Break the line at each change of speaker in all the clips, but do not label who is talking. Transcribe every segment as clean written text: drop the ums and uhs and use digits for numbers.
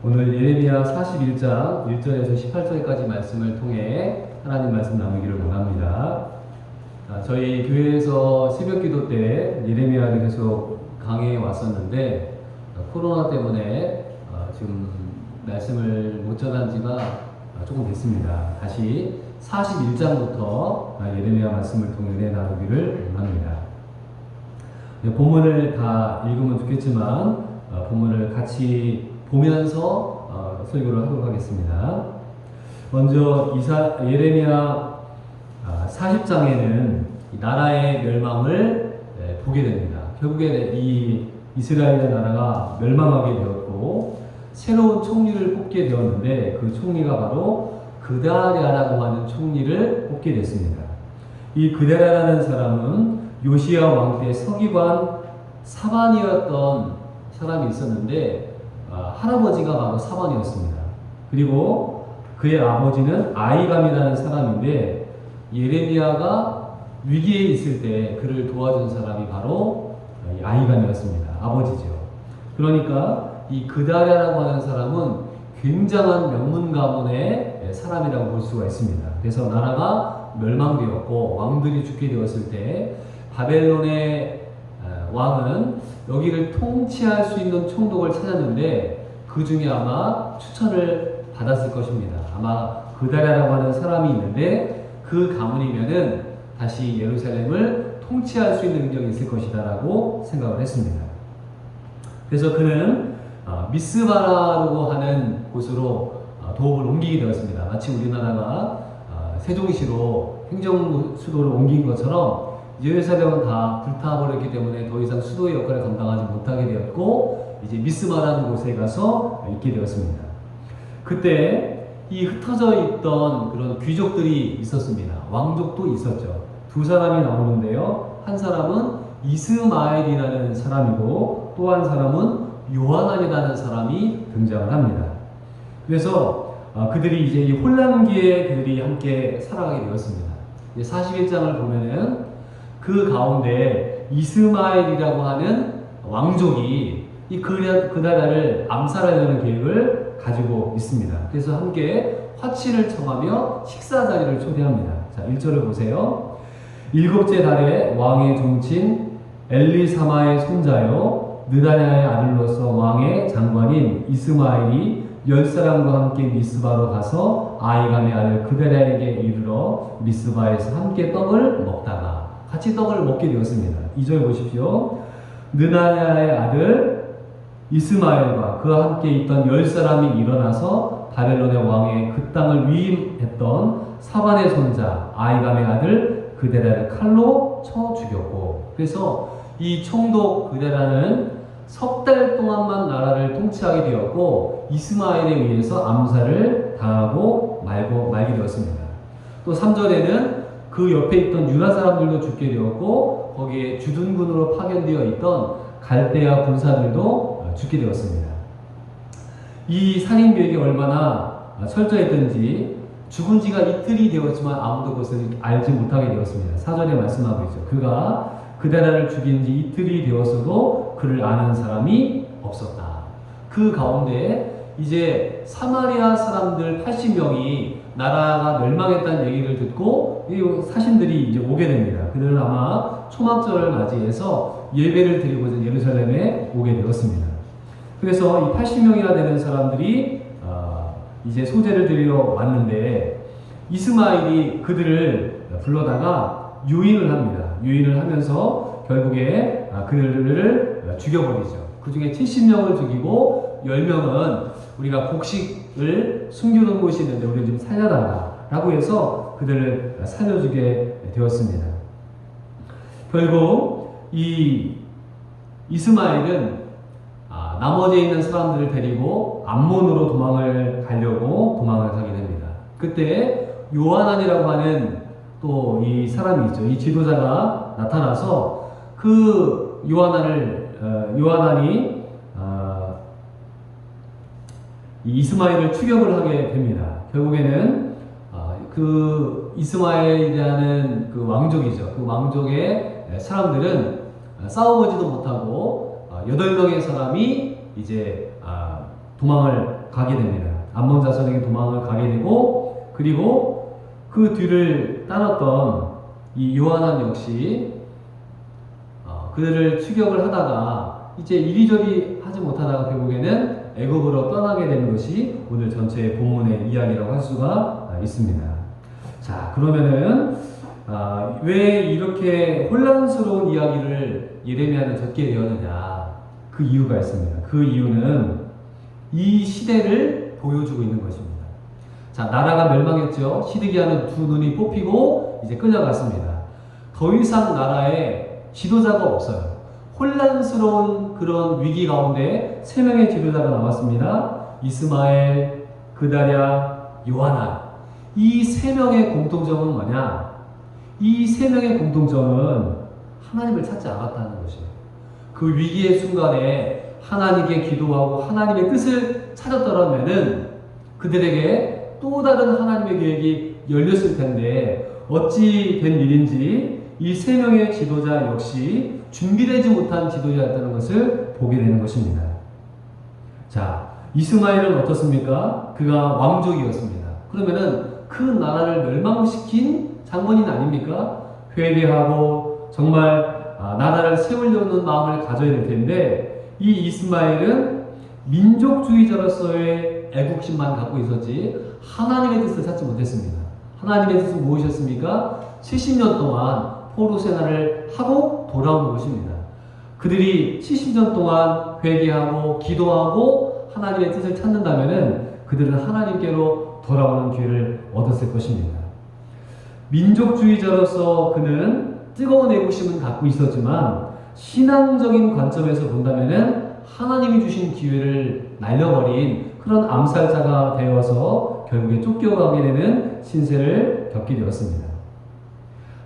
오늘 예레미야 41장 1절에서 18절까지 말씀을 통해 하나님 말씀 나누기를 원합니다. 저희 교회에서 새벽 기도 때 예레미야를 계속 강해해 왔었는데 코로나 때문에 지금 말씀을 못 전한 지가 조금 됐습니다. 다시 41장부터 예레미야 말씀을 통해 나누기를 원합니다. 본문을 다 읽으면 좋겠지만 본문을 같이 보면서 설교를 하도록 하겠습니다. 먼저 예레미야 40장에는 나라의 멸망을 보게 됩니다. 결국에 이 이스라엘의 나라가 멸망하게 되었고 새로운 총리를 뽑게 되었는데 그 총리가 바로 그다랴라고 하는 총리를 뽑게 됐습니다. 이 그다랴라는 사람은 요시야 왕 때 서기관 사반이었던 사람이 있었는데 할아버지가 바로 사반이었습니다. 그리고 그의 아버지는 아이감이라는 사람인데 예레미야가 위기에 있을 때 그를 도와준 사람이 바로 아이감이었습니다. 아버지죠. 그러니까 이 그다랴라고 하는 사람은 굉장한 명문 가문의 사람이라고 볼 수가 있습니다. 그래서 나라가 멸망되었고 왕들이 죽게 되었을 때 바벨론의 왕은 여기를 통치할 수 있는 총독을 찾았는데 그 중에 아마 추천을 받았을 것입니다. 아마 그다랴라고 하는 사람이 있는데 그 가문이면은 다시 예루살렘을 통치할 수 있는 능력이 있을 것이다 라고 생각을 했습니다. 그래서 그는 미스바라라고 하는 곳으로 도읍을 옮기게 되었습니다. 마치 우리나라가 세종시로 행정 수도를 옮긴 것처럼 예루살렘은 다 불타버렸기 때문에 더 이상 수도의 역할을 감당하지 못하게 되었고 이제 미스바라는 곳에 가서 있게 되었습니다. 그때 이 흩어져 있던 그런 귀족들이 있었습니다. 왕족도 있었죠. 두 사람이 나오는데요. 한 사람은 이스마엘이라는 사람이고 또 한 사람은 요하난이라는 사람이 등장을 합니다. 그래서 그들이 이제 이 혼란기에 그들이 함께 살아가게 되었습니다. 41장을 보면은 그 가운데 이스마엘이라고 하는 왕족이 이 그다랴를 암살하려는 계획을 가지고 있습니다. 그래서 함께 화치를 청하며 식사 자리를 초대합니다. 자, 1절을 보세요. 일곱째 달에 왕의 종친 엘리사마의 손자요 느다냐의 아들로서 왕의 장관인 이스마엘이 10사람과 함께 미스바로 가서 아이감의 아들 그다랴에게 이르러 미스바에서 함께 떡을 먹다가 같이 떡을 먹게 되었습니다. 2절 보십시오. 느다냐의 아들 이스마엘과 그와 함께 있던 10사람이 일어나서 바벨론의 왕의 그 땅을 위임했던 사반의 손자 아이감의 아들 그다랴를 칼로 쳐 죽였고, 그래서 이 총독 그다랴는 석 달 동안만 나라를 통치하게 되었고 이스마엘에 의해서 암살을 당하고 말게 되었습니다. 또 3절에는 그 옆에 있던 유다 사람들도 죽게 되었고 거기에 주둔군으로 파견되어 있던 갈대아 군사들도 죽게 되었습니다. 이 살인 계획이 얼마나 철저했던지 죽은 지가 이틀이 되었지만 아무도 그것을 알지 못하게 되었습니다. 4절에 말씀하고 있죠. 그가 그다랴를 죽인 지 이틀이 되었어도 그를 아는 사람이 없었다. 그 가운데 이제 사마리아 사람들 80명이 나라가 멸망했다는 얘기를 듣고 이 사신들이 이제 오게 됩니다. 그들은 아마 초막절을 맞이해서 예배를 드리고자 예루살렘에 오게 되었습니다. 그래서 이 80명이나 되는 사람들이 이제 소제를 드리러 왔는데 이스마엘이 그들을 불러다가 유인을 합니다. 유인을 하면서 결국에 그들을 죽여버리죠. 그 중에 70명을 죽이고 10명은 우리가 곡식을 숨겨놓은 곳이 있는데 우리를 좀 살려달라 라고 해서 그들을 살려주게 되었습니다. 결국 이 이스마엘은 나머지에 있는 사람들을 데리고 암몬으로 도망을 가게 됩니다. 그때 요하난이라고 하는 또 이 사람이 있죠. 이 지도자가 나타나서 그 요하난이 이스마엘을 추격을 하게 됩니다. 결국에는 그 이스마엘이라는 그 왕족이죠. 그 왕족의 사람들은 싸워보지도 못하고 8명의 사람이 이제 도망을 가게 됩니다. 암몬 자손에게 도망을 가게 되고, 그리고 그 뒤를 따랐던 이 요하난 역시 그들을 추격을 하다가 이제 이리저리 하지 못하다가 결국에는 애굽으로 떠나게 되는 것이 오늘 전체의 본문의 이야기라고 할 수가 있습니다. 자, 그러면은 왜 이렇게 혼란스러운 이야기를 예레미야는 적게 되었느냐? 그 이유가 있습니다. 그 이유는 이 시대를 보여주고 있는 것입니다. 자, 나라가 멸망했죠. 시드기야는 두 눈이 뽑히고 이제 끌려갔습니다. 더 이상 나라에 지도자가 없어요. 혼란스러운 그런 위기 가운데 세 명의 지도자가 나왔습니다. 이스마엘, 그다랴, 요하난. 이 세 명의 공통점은 뭐냐? 이 세 명의 공통점은 하나님을 찾지 않았다는 것이에요. 그 위기의 순간에 하나님께 기도하고 하나님의 뜻을 찾았더라면은 그들에게 또 다른 하나님의 계획이 열렸을 텐데 어찌 된 일인지 이 세 명의 지도자 역시 준비되지 못한 지도자였다는 것을 보게 되는 것입니다. 자, 이스마엘은 어떻습니까? 그가 왕족이었습니다. 그러면은 그 나라를 멸망시킨 장본인 아닙니까? 회개하고 정말 나라를 세우려는 마음을 가져야 될 텐데 이 이스마엘은 민족주의자로서의 애국심만 갖고 있었지 하나님의 뜻을 찾지 못했습니다. 하나님의 뜻은 무엇이었습니까? 70년 동안 포로 생활을 하고 돌아오는 것입니다. 그들이 70년 동안 회개하고 기도하고 하나님의 뜻을 찾는다면은 그들은 하나님께로 돌아오는 기회를 얻었을 것입니다. 민족주의자로서 그는 뜨거운 애국심은 갖고 있었지만 신앙적인 관점에서 본다면은 하나님이 주신 기회를 날려버린 그런 암살자가 되어서 결국에 쫓겨가게 되는 신세를 겪게 되었습니다.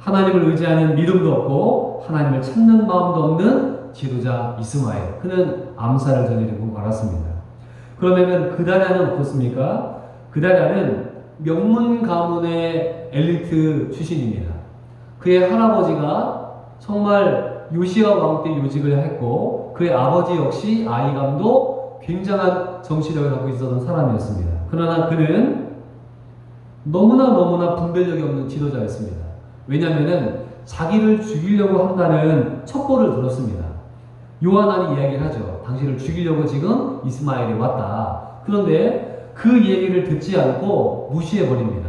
하나님을 의지하는 믿음도 없고 하나님을 찾는 마음도 없는 지도자 이스마엘. 그는 암살을 저지르고 말았습니다. 그러면은 그다랴는 어떻습니까? 그다랴는 명문 가문의 엘리트 출신입니다. 그의 할아버지가 정말 요시야 왕 때 요직을 했고 그의 아버지 역시 아히감도 굉장한 정치력을 갖고 있었던 사람이었습니다. 그러나 그는 너무나 분별력이 없는 지도자였습니다. 왜냐하면 자기를 죽이려고 한다는 첩보를 들었습니다. 요하난이 이야기를 하죠. 당신을 죽이려고 지금 이스마엘이 왔다. 그런데 그 얘기를 듣지 않고 무시해버립니다.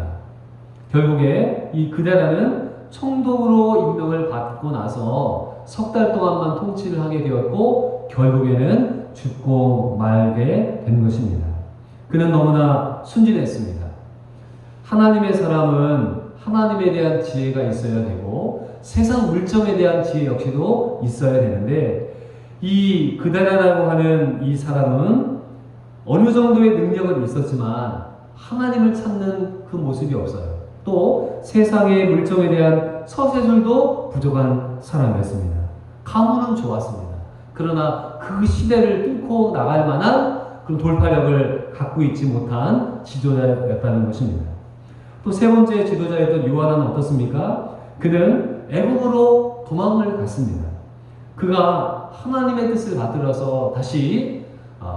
결국에 이 그다랴는 총독으로 임명을 받고 나서 석 달 동안만 통치를 하게 되었고 결국에는 죽고 말게 된 것입니다. 그는 너무나 순진했습니다. 하나님의 사람은 하나님에 대한 지혜가 있어야 되고 세상 물정에 대한 지혜 역시도 있어야 되는데 이 그다랴라고 하는 이 사람은 어느 정도의 능력은 있었지만 하나님을 찾는 그 모습이 없어요. 또 세상의 물정에 대한 서세술도 부족한 사람이었습니다. 가문은 좋았습니다. 그러나 그 시대를 뚫고 나갈 만한 그런 돌파력을 갖고 있지 못한 지도자였다는 것입니다. 또 세 번째 지도자였던 요하난은 어떻습니까? 그는 애굽으로 도망을 갔습니다. 그가 하나님의 뜻을 받들어서 다시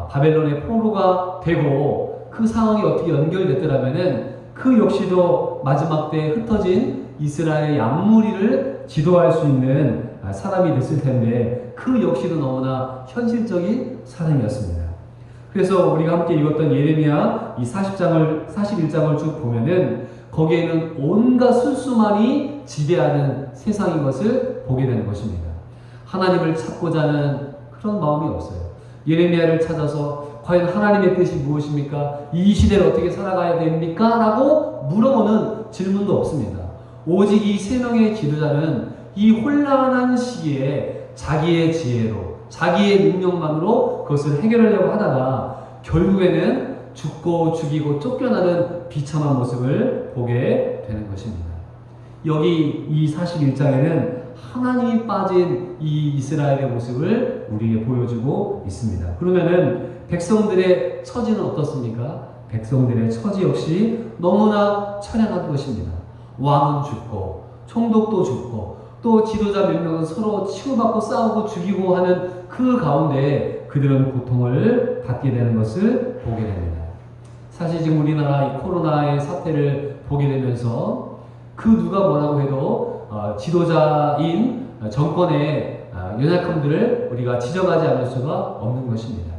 바벨론의 포로가 되고 그 상황이 어떻게 연결됐더라면은 그 역시도 마지막 때 흩어진 이스라엘의 양무리를 지도할 수 있는 사람이 됐을 텐데 그 역시도 너무나 현실적인 사람이었습니다. 그래서 우리가 함께 읽었던 예레미야 이 41장을 쭉 보면은 거기에는 온갖 술수만이 지배하는 세상인 것을 보게 되는 것입니다. 하나님을 찾고자 하는 그런 마음이 없어요. 예레미야를 찾아서 과연 하나님의 뜻이 무엇입니까? 이 시대를 어떻게 살아가야 됩니까? 라고 물어보는 질문도 없습니다. 오직 이 세 명의 지도자는 이 혼란한 시기에 자기의 지혜로 자기의 능력만으로 그것을 해결하려고 하다가 결국에는 죽고 죽이고 쫓겨나는 비참한 모습을 보게 되는 것입니다. 여기 이 41장에는 하나님이 빠진 이 이스라엘의 모습을 우리에게 보여주고 있습니다. 그러면은 백성들의 처지는 어떻습니까? 백성들의 처지 역시 너무나 처량한 것입니다. 왕은 죽고 총독도 죽고 또 지도자 몇 명은 서로 치고받고 싸우고 죽이고 하는 그 가운데 그들은 고통을 받게 되는 것을 보게 됩니다. 사실 지금 우리나라 이 코로나의 사태를 보게 되면서 그 누가 뭐라고 해도 지도자인 정권의 연약함들을 우리가 지적하지 않을 수가 없는 것입니다.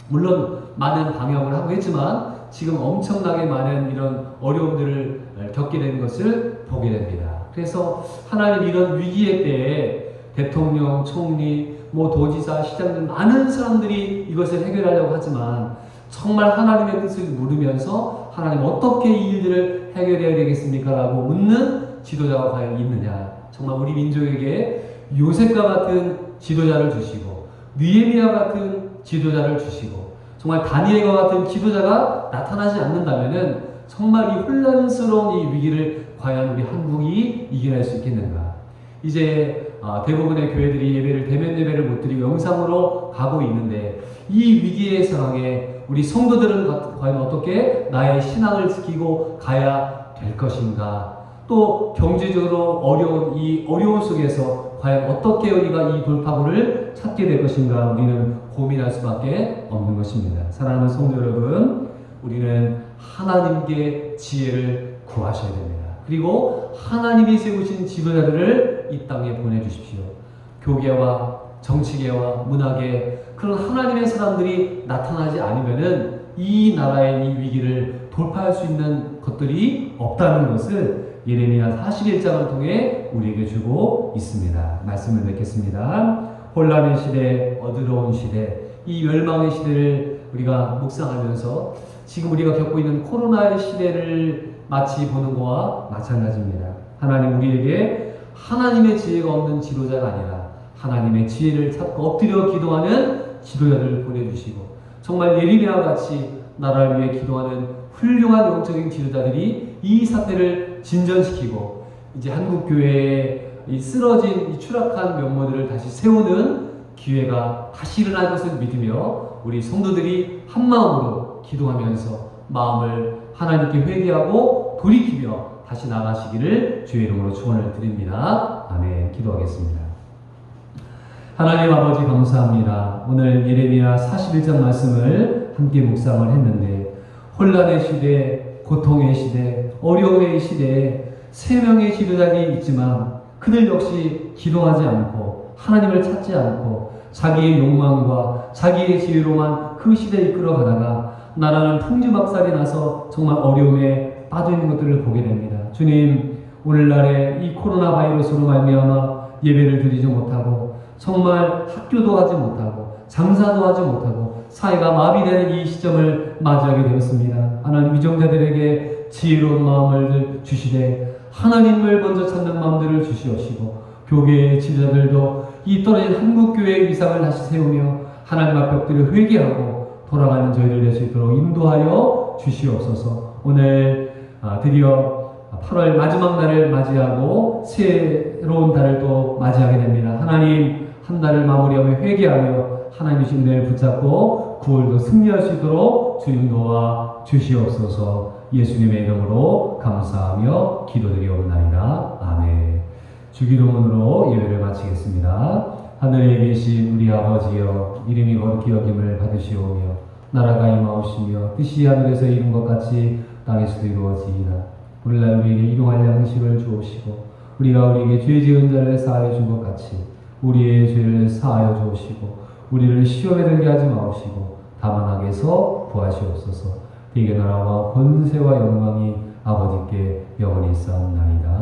물론 많은 방역을 하고 했지만 지금 엄청나게 많은 이런 어려움들을 겪게 되는 것을 보게 됩니다. 그래서 하나님 이런 위기의 때에 대통령, 총리, 도지사, 시장 등 많은 사람들이 이것을 해결하려고 하지만 정말 하나님의 뜻을 물으면서 하나님 어떻게 이 일들을 해결해야 되겠습니까? 라고 묻는 지도자가 과연 있느냐. 정말 우리 민족에게 요셉과 같은 지도자를 주시고 느헤미야 같은 지도자를 주시고 정말 다니엘과 같은 지도자가 나타나지 않는다면은 정말 이 혼란스러운 이 위기를 과연 우리 한국이 이겨낼 수 있겠는가. 이제 대부분의 교회들이 예배를 대면 예배를 못 드리고 영상으로 가고 있는데 이 위기의 상황에 우리 성도들은 과연 어떻게 나의 신앙을 지키고 가야 될 것인가. 또 경제적으로 어려운 이 어려움 속에서 과연 어떻게 우리가 이 돌파구를 찾게 될 것인가 우리는 고민할 수밖에 없는 것입니다. 사랑하는 성도 여러분, 우리는 하나님께 지혜를 구하셔야 됩니다. 그리고 하나님이 세우신 지도자들을 이 땅에 보내주십시오. 교계와 정치계와 문화계 그런 하나님의 사람들이 나타나지 않으면은 이 나라의 이 위기를 돌파할 수 있는 것들이 없다는 것을 예레미야 41장을 통해 우리에게 주고 있습니다. 말씀을 맺겠습니다. 혼란의 시대, 어두러운 시대, 이 멸망의 시대를 우리가 묵상하면서 지금 우리가 겪고 있는 코로나의 시대를 마치 보는 것과 마찬가지입니다. 하나님 우리에게 하나님의 지혜가 없는 지도자가 아니라 하나님의 지혜를 찾고 엎드려 기도하는 지도자들을 보내주시고 정말 예레미야와 같이 나라를 위해 기도하는 훌륭한 영적인 지도자들이 이 사태를 진전시키고 이제 한국교회의 이 쓰러진 이 추락한 면모들을 다시 세우는 기회가 다시 일어날 것을 믿으며 우리 성도들이 한마음으로 기도하면서 마음을 하나님께 회개하고 돌이키며 다시 나가시기를 주의 이름으로 축원을 드립니다. 아멘. 기도하겠습니다. 하나님 아버지 감사합니다. 오늘 예레미야 41장 말씀을 함께 묵상을 했는데 혼란의 시대, 고통의 시대, 어려움의 시대에 세 명의 지도자들이 있지만 그들 역시 기도하지 않고 하나님을 찾지 않고 자기의 욕망과 자기의 지혜로만 그 시대에 이끌어가다가 나라는 풍지박살이 나서 정말 어려움에 빠져있는 것들을 보게 됩니다. 주님, 오늘날에 이 코로나 바이러스로 말미암아 예배를 드리지 못하고 정말 학교도 하지 못하고 장사도 하지 못하고 사회가 마비되는 이 시점을 맞이하게 되었습니다. 하나님 위정자들에게 지혜로운 마음을 주시되 하나님을 먼저 찾는 마음들을 주시옵시고 교계의 지도자들도 이 떨어진 한국교회의 위상을 다시 세우며 하나님 앞에 엎드려 회개하고 돌아가는 저희들 될 수 있도록 인도하여 주시옵소서. 오늘 드디어 8월 마지막 날을 맞이하고 새로운 달을 또 맞이하게 됩니다. 하나님 한 달을 마무리하며 회개하며 하나님 주신 은혜를 붙잡고 9월도 승리할 수 있도록 주님 도와 주시옵소서. 예수님의 이름으로 감사하며 기도드리옵나이다. 아멘. 주기도문으로 예배를 마치겠습니다. 하늘에 계신 우리 아버지여, 이름이 거룩히 여김을 받으시오며 나라가 임하오시며 뜻이 하늘에서 이룬 것 같이 땅에서도 이루어지이다. 오늘날 우리에게 일용할 양식을 주옵시고 우리가 우리에게 죄 지은 자를 사하여 준 것 같이 우리의 죄를 사하여 주옵시고 우리를 시험에 들게 하지 마옵시고 다만 악에서 구하시옵소서. 대개 나라와 권세와 영광이 아버지께 영원히 있사옵나이다.